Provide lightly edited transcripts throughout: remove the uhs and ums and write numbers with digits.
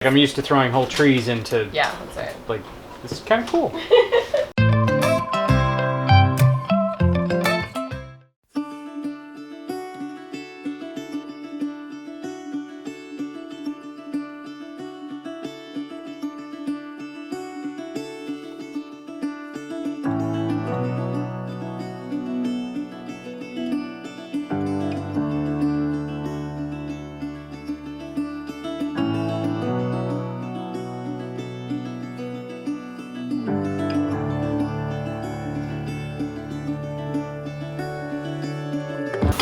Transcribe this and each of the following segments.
I'm used to throwing whole trees into... Yeah, that's right. Like, this is kind of cool.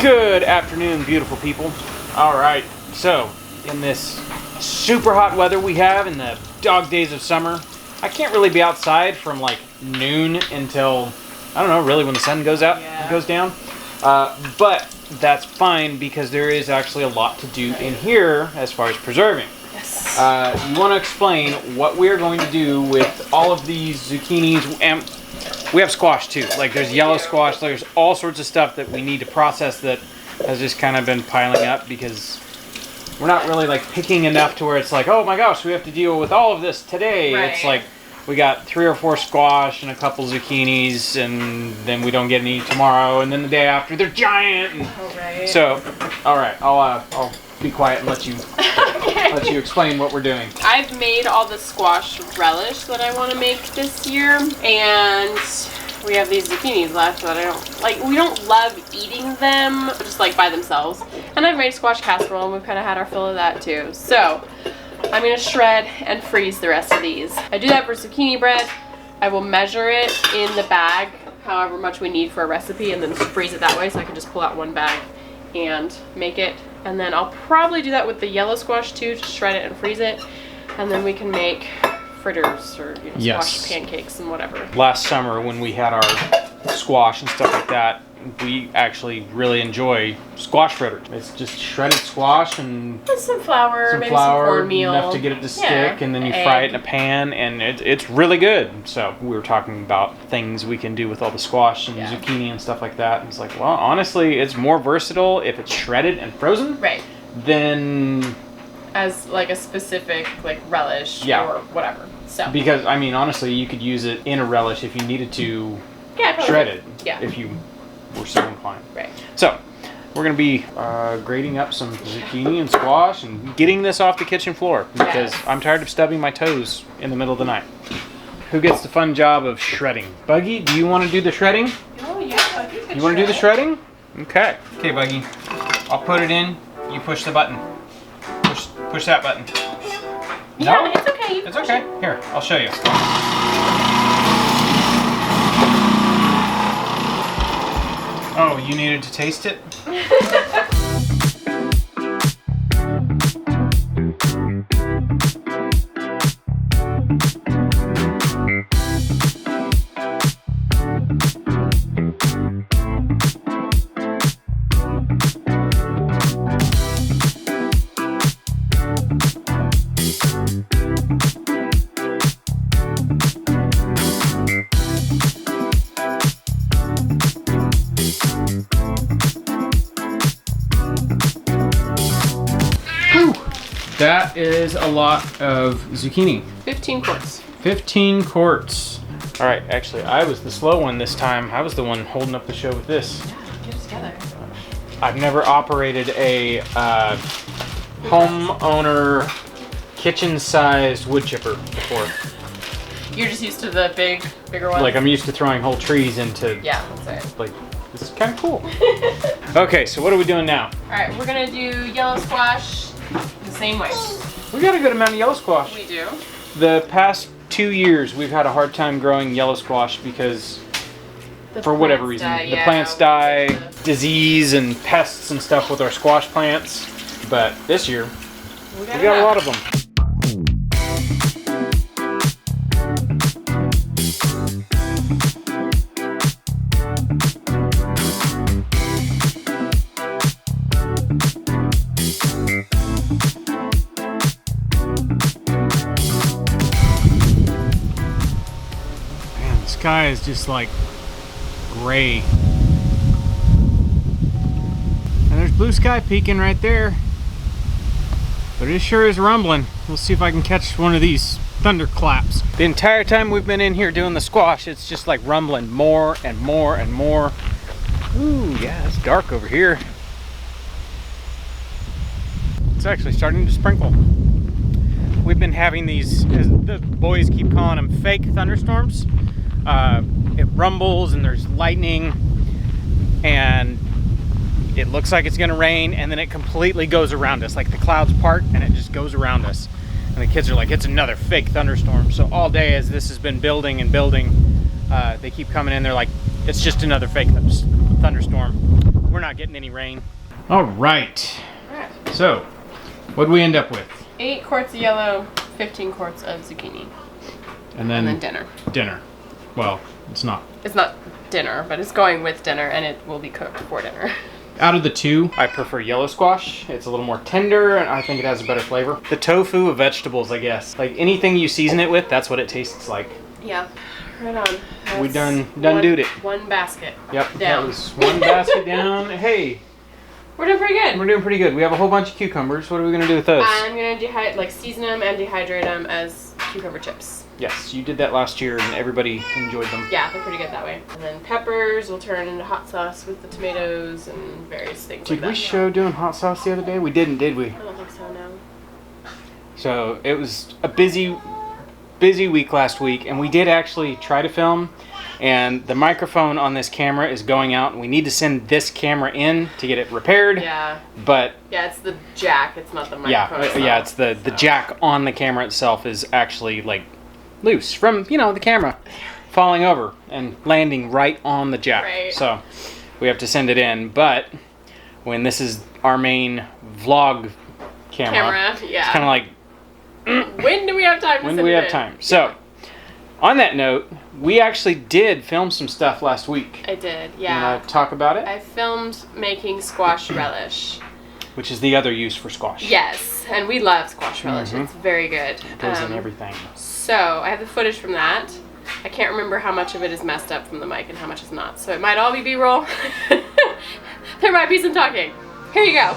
Good afternoon, beautiful people. All right, so in this super hot weather we have in the dog days of summer, I can't really be outside from like noon until, I don't know, really when the sun goes out, goes down. But that's fine because there is actually a lot to do in here as far as preserving. Yes. You want to explain what we are going to do with all of these zucchinis, and we have squash too. Like there's yellow squash, there's all sorts of stuff that we need to process that has just kind of been piling up because we're not really like picking enough to where it's like, oh my gosh, we have to deal with all of this today. Right. It's like we got 3 or 4 squash and a couple zucchinis, and then we don't get any tomorrow, and then the day after they're giant. And right. so, all right, I'll be quiet and let you let you explain what we're doing. I've made all the squash relish that I want to make this year, and we have these zucchinis left that I don't like. We don't love eating them just like by themselves. And I've made squash casserole, and we've kind of had our fill of that too. So I'm gonna shred and freeze the rest of these. I do that for zucchini bread. I will measure it in the bag, however much we need for a recipe, and then freeze it that way so I can just pull out one bag and make it. And then I'll probably do that with the yellow squash too, just shred it and freeze it. And then we can make fritters or squash pancakes and whatever. Last summer when we had our squash and stuff like that, we actually really enjoy squash fritters. It's just shredded squash and some flour, maybe flour, some cornmeal. Enough to get it to stick, and then you fry it in a pan, and it's really good. So we were talking about things we can do with all the squash and zucchini and stuff like that. And it's like, well, honestly, it's more versatile if it's shredded and frozen. Right. Than as like a specific like relish or whatever. So because I mean, honestly, you could use it in a relish if you needed to shred it. Yeah. If you were so inclined. Right. So we're going to be grating up some zucchini and squash and getting this off the kitchen floor because I'm tired of stubbing my toes in the middle of the night. Who gets the fun job of shredding? Buggy, do you want to do the shredding? Oh yeah, Buggy can You want to do the shredding? Okay. Okay, Buggy. I'll put it in. You push the button. Push that button. Yeah, No? it's okay. It's okay. Here, I'll show you. Oh, you needed to taste it? That is a lot of zucchini. 15 quarts. 15 quarts. All right, actually, I was the slow one this time. I was the one holding up the show with this. Yeah, get it together. I've never operated a homeowner kitchen-sized wood chipper before. You're just used to the bigger ones? Like, I'm used to throwing whole trees into... Yeah, that's right. Like, this is kind of cool. Okay, so what are we doing now? All right, we're going to do yellow squash the same way. We got a good amount of yellow squash. We do. The past 2 years, we've had a hard time growing yellow squash because, for whatever reason, the plants die, disease and pests and stuff with our squash plants. But this year, we got a lot of them. Sky is just like gray, and there's blue sky peeking right there, but it sure is rumbling. We'll see if I can catch one of these thunderclaps. The entire time we've been in here doing the squash, it's just like rumbling more and more and more. Ooh, yeah, it's dark over here. It's actually starting to sprinkle. We've been having these, as the boys keep calling them, fake thunderstorms. It rumbles and there's lightning and it looks like it's gonna rain, and then it completely goes around us. Like the clouds part and it just goes around us. And the kids are like, it's another fake thunderstorm. So all day as this has been building and building, they keep coming in, they're like, it's just another fake thunderstorm. We're not getting any rain. All right. So, what'd we end up with? 8 quarts of yellow, 15 quarts of zucchini. And then dinner. Dinner. Well, it's not. It's not dinner, but it's going with dinner, and it will be cooked for dinner. Out of the two, I prefer yellow squash. It's a litlittle more tender, and I think it has a better flavor. The tofu of vegetables, I guess. Like anything you season it with, that's what it tastes like. Yeah, right on. We done doed it. One basket. Yep, down. That was one basket down. Hey, we're doing pretty good. we're doing pretty good. We have a whole bunch of cucumbers. What are we gonna do with those? I'm gonna season them and dehydrate them as cucumber chips. Yes, you did that last year, and everybody enjoyed them. Yeah, they're pretty good that way. And then peppers will turn into hot sauce with the tomatoes and various things like that. Did we show doing hot sauce the other day? We didn't, did we? I don't think so, no. So it was a busy week last week, and we did actually try to film, and the microphone on this camera is going out, and we need to send this camera in to get it repaired. Yeah. But yeah, it's the jack, it's not the microphone itself. Yeah, it's the jack on the camera itself is actually like loose from, the camera falling over and landing right on the jack. Right. So we have to send it in, but when this is our main vlog camera, yeah. it's kind of like, when do we have time to when send do we it have in? time? So, on that note, we actually did film some stuff last week. I did, You yeah. want to talk about it? I filmed making squash relish. Which is the other use for squash. Yes, and we love squash relish. Mhm. It's very good. It goes in everything. So, I have the footage from that. I can't remember how much of it is messed up from the mic and how much is not. So, it might all be B-roll. There might be some talking. Here you go.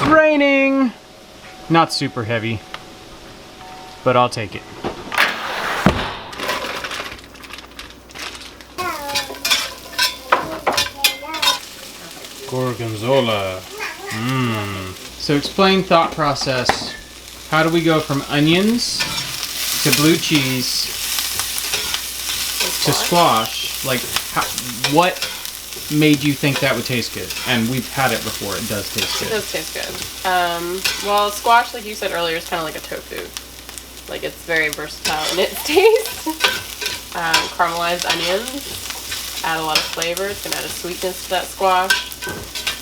It's raining. Not super heavy, but I'll take it. Gorgonzola. Mmm. So explain thought process. How do we go from onions to blue cheese to squash? Like, what made you think that would taste good? And we've had it before. It does taste good. It does taste good. Well, squash, like you said earlier, is kind of like a tofu. Like, it's very versatile in its taste. Caramelized onions add a lot of flavor. It's going to add a sweetness to that squash.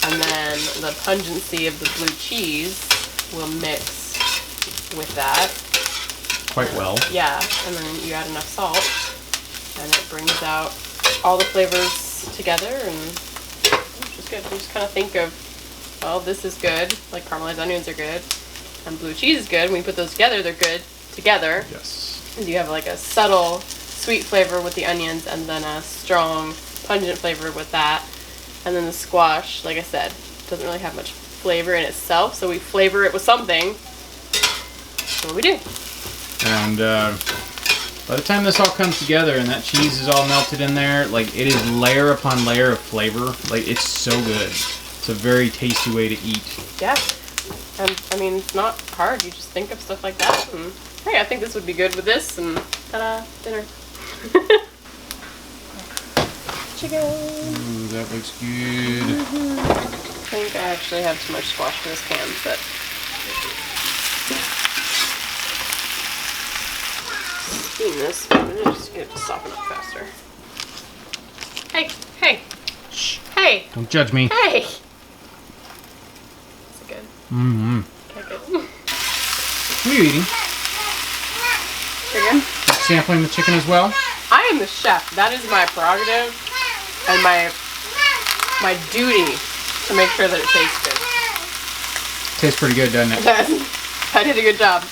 And then the pungency of the blue cheese will mix with that. Quite well. Yeah, and then you add enough salt, and it brings out all the flavors together, and it's just good. You just kind of think of, well, this is good, like caramelized onions are good, and blue cheese is good. When you put those together, they're good together. Yes. You have like a subtle sweet flavor with the onions, and then a strong pungent flavor with that. And then the squash, like I said, doesn't really have much flavor in itself, so we flavor it with something. That's what we do. And by the time this all comes together and that cheese is all melted in there, like, it is layer upon layer of flavor. Like, it's so good. It's a very tasty way to eat. Yeah. And I mean, it's not hard. You just think of stuff like that. And hey, I think this would be good with this, and ta-da, dinner. Chicken. Ooh, that looks good. I think I actually have too much squash for this can, but steam this. I'm gonna just get it to soften up faster. Hey, hey, Shh. hey, Don't judge me. hey. Is it good? Mm-hmm. Okay, good. What are you eating? Chicken. Sampling the chicken as well? I am the chef. That is my prerogative and my duty to make sure that it tastes good. Tastes pretty good, doesn't it? I did a good job.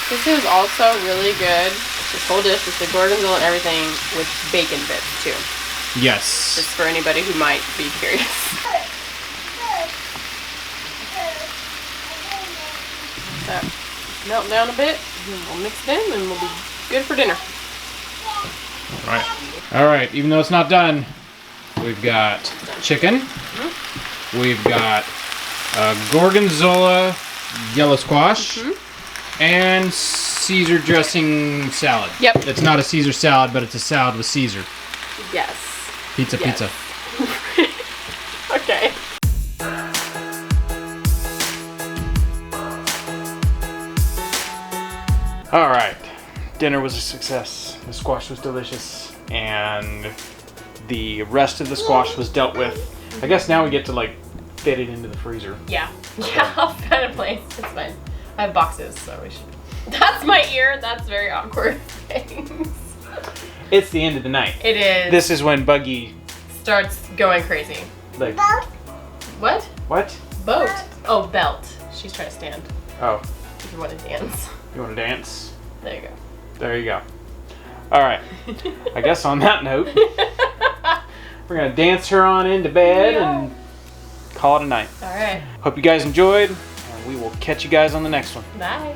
This is also really good. This whole dish with the gorgonzola and everything with bacon bits too. Yes. Just for anybody who might be curious. That melt down a bit, and we'll mix it in, and we'll be good for dinner. All right. All right. Even though it's not done, we've got chicken. Mm-hmm. We've got gorgonzola yellow squash. Mm-hmm. And Caesar dressing salad. Yep. It's not a Caesar salad, but it's a salad with Caesar. Yes. Pizza, Yes. pizza. Okay. All right. Dinner was a success. The squash was delicious, and the rest of the squash was dealt with. I guess now we get to like fit it into the freezer. Yeah. Yeah, I'll find a place. It's fine. I have boxes, so we should. That's my ear. That's very awkward. Thanks. It's the end of the night. It is. This is when Buggy starts going crazy. like. What? What? Boat. Oh, belt. She's trying to stand. Oh, If you want to dance. you want to dance? There you go. There you go. All right. I guess on that note, we're gonna dance her on into bed and call it a night. All right. Hope you guys enjoyed, and we will catch you guys on the next one. Bye.